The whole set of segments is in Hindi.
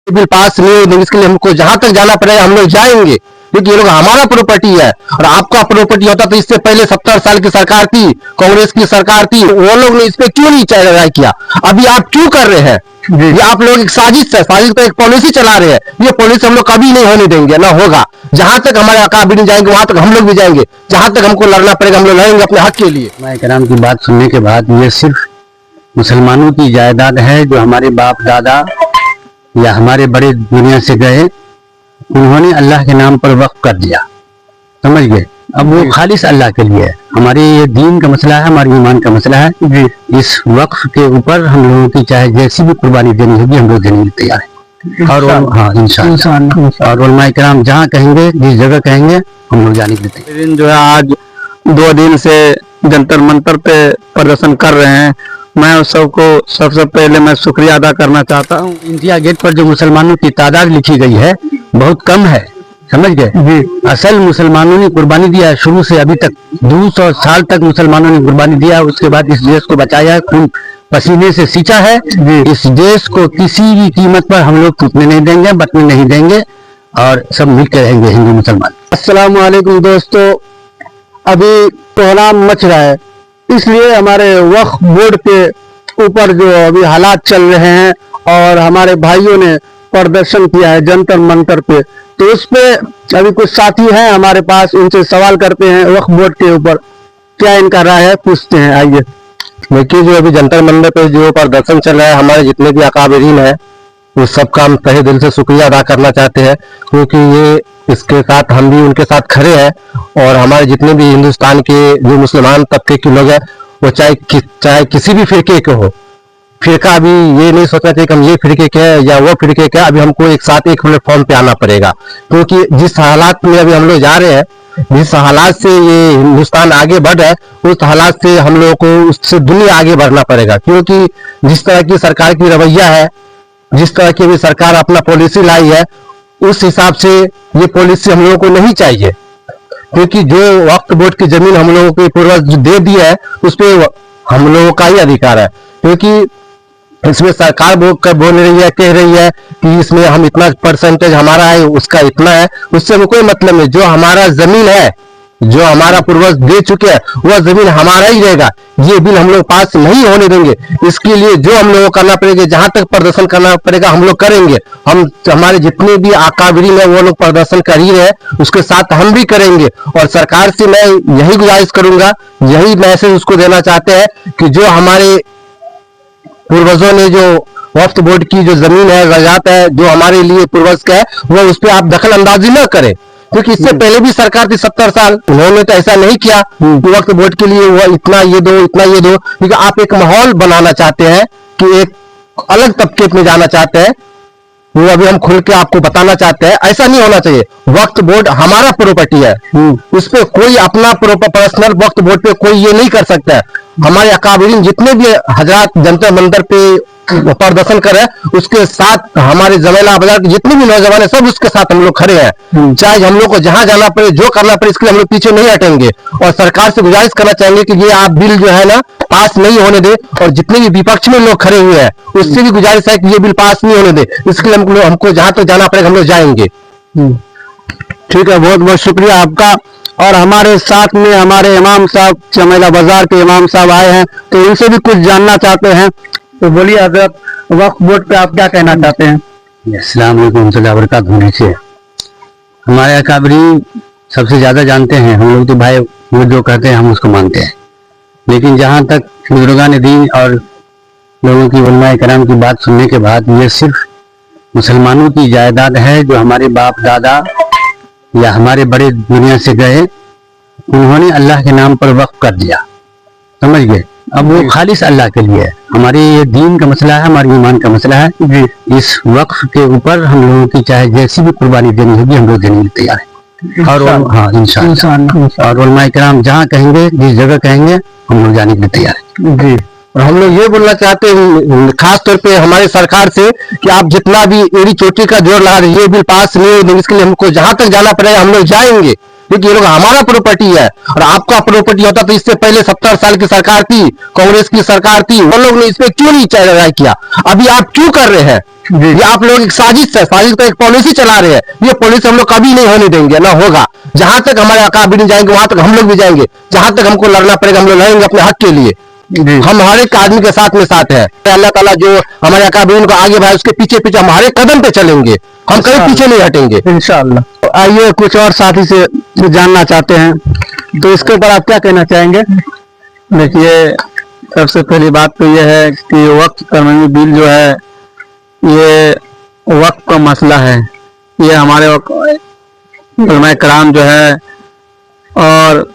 बिल पास नहीं होने इसके लिए हमको जहां तक जाना पड़ेगा हम लोग जाएंगे, क्योंकि ये लोग हमारा प्रॉपर्टी है और आपका प्रॉपर्टी होता तो इससे पहले 70 साल की सरकार थी, कांग्रेस की सरकार थी, वो लोग ने इस पे क्यों नहीं राय किया? अभी आप क्यों कर रहे हैं? ये आप लोग एक साजिश है, साजिश का एक पॉलिसी चला रहे हैं। ये पॉलिसी हम लोग कभी नहीं होने देंगे, ना होगा। जहां तक हमारे अकाबिर जाएंगे वहां तक हम लोग भी जाएंगे, जहां तक हमको लड़ना पड़ेगा हम लोग लड़ेंगे अपने हक के लिए। उलमा कराम की बात सुनने के बाद ये सिर्फ मुसलमानों की जायदाद है जो हमारे बाप दादा या हमारे बड़े दुनिया से गए, उन्होंने अल्लाह के नाम पर वक्फ कर दिया, समझ गए। अब वो खालिस अल्लाह के लिए है। हमारे ये दीन का मसला है, हमारे ईमान का मसला है। इस वक्फ के ऊपर हम लोगों की चाहे जैसी भी कुर्बानी देनी होगी हम लोग देने के लिए तैयार हैं। और हाँ इंशाअल्लाह, और उलमा कराम जहाँ कहेंगे, जिस जगह कहेंगे हम लोग जाने के लिए तैयार हैं। जो है आज 2 दिन से जंतर मंतर पे प्रदर्शन कर रहे हैं, मैं उस सबको सबसे पहले मैं शुक्रिया अदा करना चाहता हूँ। इंडिया गेट पर जो मुसलमानों की तादाद लिखी गई है बहुत कम है, समझ गए। असल मुसलमानों ने कुर्बानी दिया है शुरू से अभी तक, 200 साल तक मुसलमानों ने कुर्बानी दिया। उसके बाद इस देश को बचाया, खून पसीने से सींचा है। इस देश को किसी भी कीमत पर हम लोग टूटने नहीं देंगे, बचने नहीं देंगे, और सब मिलकर रहेंगे हिंदू मुसलमान। अस्सलाम वालेकुम दोस्तों, अभी कोहराम मच रहा है, इसलिए हमारे वक्फ बोर्ड के ऊपर जो अभी हालात चल रहे हैं और हमारे भाइयों ने प्रदर्शन किया है जंतर मंतर पे, तो उस पे अभी कुछ साथी हैं हमारे पास, उनसे सवाल करते हैं वक्फ बोर्ड के ऊपर क्या इनका राय है, पूछते हैं। आइए। देखिए, जो अभी जंतर मंतर पे जो प्रदर्शन चल रहा है, हमारे जितने भी अकाबिरीन है उस सबका हम तहे दिल से शुक्रिया अदा करना चाहते हैं, क्योंकि ये इसके साथ हम भी उनके साथ खड़े हैं। और हमारे जितने भी हिंदुस्तान के जो मुसलमान तबके के लोग हैं, वो चाहे किसी भी फिरके के हो, फिरका अभी ये नहीं सोचना चाहिए कि हम ये फिरके के हैं या वो फिरके के हैं। अभी हमको एक साथ एक प्लेटफॉर्म पे आना पड़ेगा, क्योंकि जिस हालात में अभी हम लोग जा रहे हैं, जिस हालात से ये हिंदुस्तान आगे बढ़ रहा है, उस हालात से हम लोगों को उससे दुनिया आगे बढ़ना पड़ेगा। क्योंकि जिस तरह की सरकार की रवैया है, जिस तरह की भी सरकार अपना पॉलिसी लाई है, उस हिसाब से ये पॉलिसी हम लोगों को नहीं चाहिए। क्योंकि जो वक्फ बोर्ड की जमीन हम लोगों के पूर्वज दे दी है, उस पर हम लोगों का ही अधिकार है। क्योंकि इसमें सरकार बोल रही है, कह रही है कि इसमें हम इतना परसेंटेज हमारा है, उसका इतना है, उससे हमें कोई मतलब नहीं। जो हमारा जमीन है, जो हमारा पूर्वज दे चुके हैं, वह जमीन हमारा ही रहेगा। ये बिल हम लोग पास नहीं होने देंगे। इसके लिए जो हम लोगों को करना पड़ेगा, जहां तक प्रदर्शन करना पड़ेगा हम लोग करेंगे। हमारे जितने भी अकाबिरीन है वो लोग प्रदर्शन कर ही रहे हैं, उसके साथ हम भी करेंगे। और सरकार से मैं यही गुजारिश करूंगा, यही मैसेज उसको देना चाहते हैं कि जो हमारे पूर्वजों ने जो वक्फ बोर्ड की जो जमीन है, ज़राअत है, जो हमारे लिए पूर्वज का है, वो उस पर आप दखल अंदाजी न करें। क्योंकि इससे पहले भी सरकार थी 70 साल, उन्होंने तो ऐसा नहीं किया कि वक्फ बोर्ड के लिए वो इतना ये दो, इतना ये दो। क्योंकि आप एक माहौल बनाना चाहते हैं कि एक अलग तबके में जाना चाहते हैं, वो अभी हम खुल के आपको बताना चाहते हैं। ऐसा नहीं होना चाहिए। वक्फ बोर्ड हमारा प्रॉपर्टी है, उस पर कोई अपना पर्सनल वक्फ बोर्ड पे कोई ये नहीं कर सकता है। हमारे अकाबिरीन जितने भी हजरात जंतर मंतर पे प्रदर्शन कर रहे हैं, उसके साथ हमारे जमेला बाजार के जितने भी नौजवान है, सब उसके साथ हम लोग खड़े हैं। चाहे हम लोग को जहां जाना पड़े, जो करना पड़े, इसके लिए हम लोग पीछे नहीं हटेंगे। और सरकार से गुजारिश करना चाहेंगे कि ये आप बिल जो है ना पास नहीं होने दे। और जितने भी विपक्ष में लोग खड़े हुए हैं उससे भी गुजारिश है कि ये बिल पास नहीं होने दे। इसके लिए हमको जहां तक जाना पड़ेगा हम लोग जाएंगे। ठीक है, बहुत बहुत शुक्रिया आपका। और हमारे साथ में हमारे इमाम साहब, चमेला बाजार के इमाम साहब आए हैं, तो इनसे भी कुछ जानना चाहते हैं। तो बोलिए हजरत, वक्फ बोर्ड पे आप क्या कहना चाहते हैं? अस्सलाम वालेकुम रहमतुल्लाहि व बरकातहू। से हमारे अकाबरी सबसे ज्यादा जानते हैं, हम लोग तो भाई वो जो कहते हैं हम उसको मानते हैं। लेकिन जहाँ तक बुजुर्गान दीन और लोगों की उलमा कराम की बात सुनने के बाद ये सिर्फ मुसलमानों की जायदाद है जो हमारे बाप दादा या हमारे बड़े दुनिया से गए, उन्होंने अल्लाह के नाम पर वक्फ कर दिया, समझ गए। अब वो खालिस अल्लाह के लिए है। हमारे ये दीन का मसला है, हमारे ईमान का मसला है। इस वक्फ के ऊपर हम लोगों की चाहे जैसी भी कुर्बानी देनी होगी हम लोग देने के लिए तैयार हैं। और हाँ इंशाअल्लाह, और उलमा कराम जहाँ कहेंगे, जिस जगह कहेंगे हम लोग जाने के लिए तैयार हैं। जी। और हम लोग ये बोलना चाहते हैं खास तौर पे हमारी सरकार से कि आप जितना भी एड़ी चोटी का जोर लगा रहे, ये बिल पास नहीं होने, इसके लिए हमको जहां तक जाना पड़ेगा हम लोग जाएंगे, क्योंकि ये लोग हमारा प्रॉपर्टी है और आपका प्रॉपर्टी होता तो इससे पहले 70 साल की सरकार थी, कांग्रेस की सरकार थी, वो लोग ने इस पे क्यों नहीं राय किया? अभी आप क्यों कर रहे हैं? ये आप लोग एक साजिश है, साजिश का एक पॉलिसी चला रहे हैं। ये पॉलिसी हम लोग कभी नहीं होने देंगे, ना होगा। जहां तक हमारे अकाबिरीन जाएंगे वहां तक हम लोग भी जाएंगे, जहां तक हमको लड़ना पड़ेगा हम लोग लड़ेंगे अपने हक के लिए। हम हर एक आदमी के साथ में साथ है। अल्लाह ताला जो हमारे अकाबिरीन को आगे बढ़ाए उसके पीछे पीछे हम हर एक कदम पे चलेंगे, हम कहीं पीछे नहीं हटेंगे इंशाअल्लाह। तो आइए कुछ और साथी से जानना चाहते हैं, तो इसके ऊपर आप क्या कहना चाहेंगे? देखिए, सबसे पहली बात तो ये है कि वक्फ तरमीमी बिल जो है ये वक्फ का मसला है। ये हमारे उलमा कराम जो है और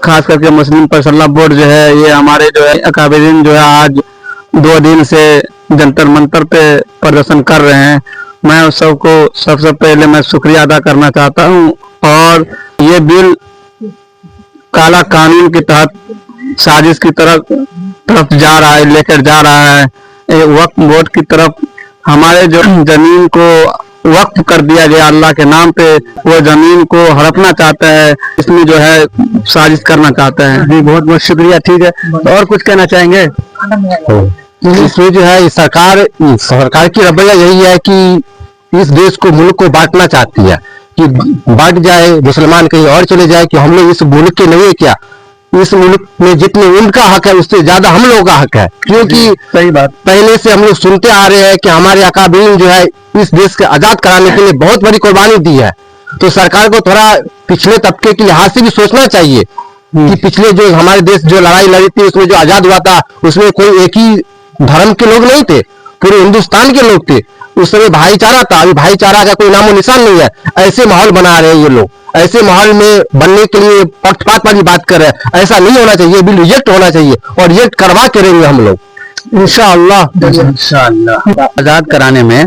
खास करके मुस्लिम पर्सनल बोर्ड जो है, ये हमारे जो है अकाबिरीन जो है आज 2 दिन से जंतर मंतर पे प्रदर्शन कर रहे हैं। मैं उस सबको सबसे पहले मैं शुक्रिया अदा करना चाहता हूँ। और ये बिल काला कानून के तहत साजिश की तरफ जा रहा है, लेकर जा रहा है वक्फ बोर्ड की तरफ। हमारे जो जमीन को वक्फ कर दिया गया अल्लाह के नाम पे, वो जमीन को हड़पना चाहता है, इसमें जो है साजिश करना चाहता है। जी बहुत बहुत शुक्रिया। ठीक है, तो और कुछ कहना चाहेंगे? इसमें जो है सरकार की रवैया यही है कि इस देश को, मुल्क को बांटना चाहती है कि बांट जाए, मुसलमान कहीं और चले जाए, कि हम लोग इस मुल्क के नहीं है क्या? इस मुल्क में जितने उनका हक है उससे ज्यादा हम लोगों का हक है। क्योंकि सही बात, पहले से हम लोग सुनते आ रहे हैं कि हमारे अकाबिरीन जो है इस देश के आजाद कराने के लिए बहुत बड़ी कुर्बानी दी है। तो सरकार को थोड़ा पिछले तबके के लिहाज से भी सोचना चाहिए कि पिछले जो हमारे देश जो लड़ाई लड़ी थी उसमें जो आजाद हुआ था उसमें कोई एक ही धर्म के लोग नहीं थे, पूरे हिंदुस्तान के लोग थे। उस समय भाईचारा था, अभी भाईचारा का कोई नामो निशान नहीं है। ऐसे माहौल बना रहे हैं ये लोग, ऐसे माहौल में बनने के लिए पक्षपात वाली बात कर रहे हैं। ऐसा नहीं होना चाहिए, बिल रिजेक्ट होना चाहिए और रिजेक्ट करवा के रहेंगे हम लोग इंशाअल्लाह। आजाद कराने में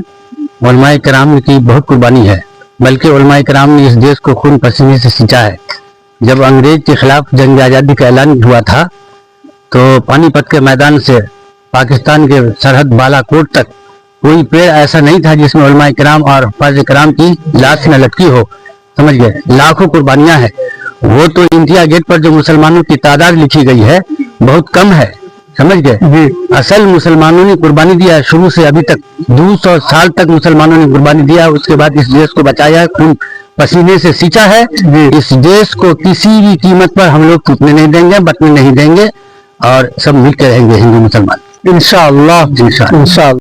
उलमाए कराम की बहुत कुर्बानी है, बल्कि उलमाए कराम ने इस देश को खून पसीने से सींचा है। जब अंग्रेज के खिलाफ जंग आजादी का ऐलान हुआ था तो पानीपत के मैदान से पाकिस्तान के सरहद बालाकोट तक कोई पेड़ ऐसा नहीं था जिसमें उलमाए कराम और फर्ज कराम की लाश न लटकी हो। समझ गए? लाखों कुर्बानियां हैं। वो तो इंडिया गेट पर जो मुसलमानों की तादाद लिखी गई है बहुत कम है। समझ गए? असल मुसलमानों ने कुर्बानी दिया है शुरू से अभी तक। 200 साल तक मुसलमानों ने कुर्बानी दिया, उसके बाद इस देश को बचाया है, खून पसीने से सींचा है। इस देश को किसी भी कीमत पर हम लोग टूटने नहीं देंगे, बचने नहीं देंगे और सब मिलकर रहेंगे हिंदू मुसलमान। इंशाअल्लाह।